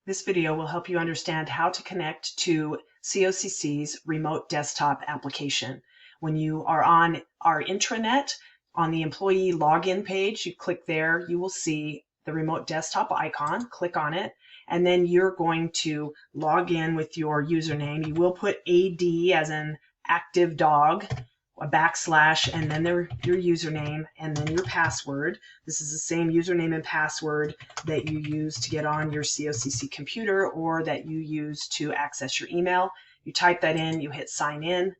This video will help you understand how to connect to COCC's remote desktop application. When you are on our intranet, on the employee login page, you click there, you will see the remote desktop icon, click on it, and then you're going to log in with your username. You will put AD as an active dog, a backslash, and then your username, and then your password. This is the same username and password that you use to get on your COCC computer or that you use to access your email. You type that in, you hit sign in,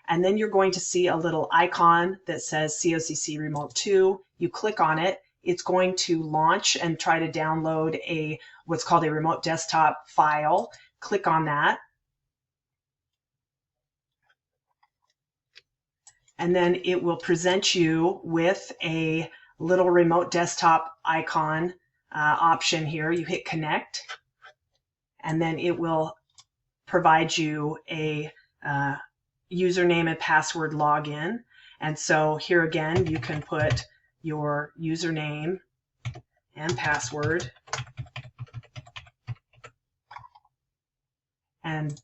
and then you're going to see a little icon that says COCC Remote 2. You click on it. It's going to launch and try to download what's called a remote desktop file. Click on that. And then it will present you with a little remote desktop icon option here. You hit connect, and then it will provide you a username and password login. And so here again, you can put your username and password. And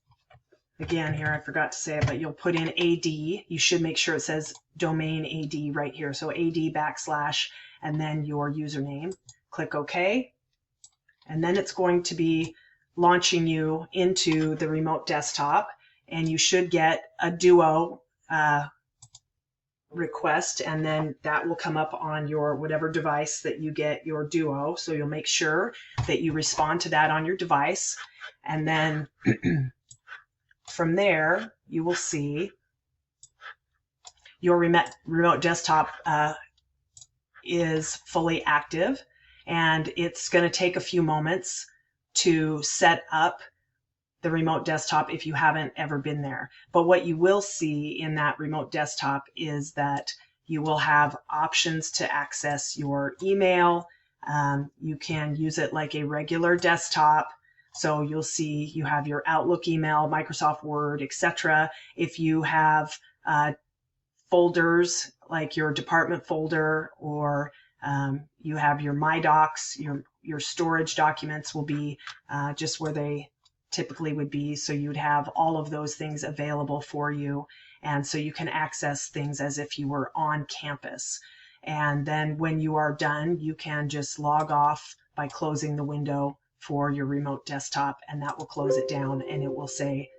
again, here I forgot to say it, but you'll put in AD. You should make sure it says domain AD right here. So AD backslash and then your username. Click OK. And then it's going to be launching you into the remote desktop. And you should get a Duo request, and then that will come up on your whatever device that you get your Duo. So you'll make sure that you respond to that on your device. And then from there, you will see your remote desktop is fully active, and it's going to take a few moments to set up the remote desktop if you haven't ever been there. But what you will see in that remote desktop is that you will have options to access your email. You can use it like a regular desktop. So you'll see you have your Outlook email, Microsoft Word, etc. If you have folders like your department folder, or you have your My Docs, your storage documents will be just where they typically would be. So you'd have all of those things available for you. And so you can access things as if you were on campus. And then when you are done, you can just log off by closing the window for your remote desktop, and that will close it down, and it will say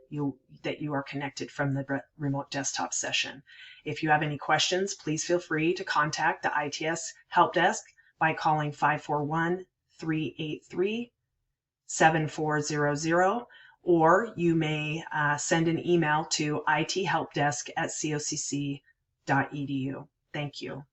that you are connected from the remote desktop session. If you have any questions, please feel free to contact the ITS Help Desk by calling 541-383-7400, or you may send an email to ithelpdesk@cocc.edu. Thank you.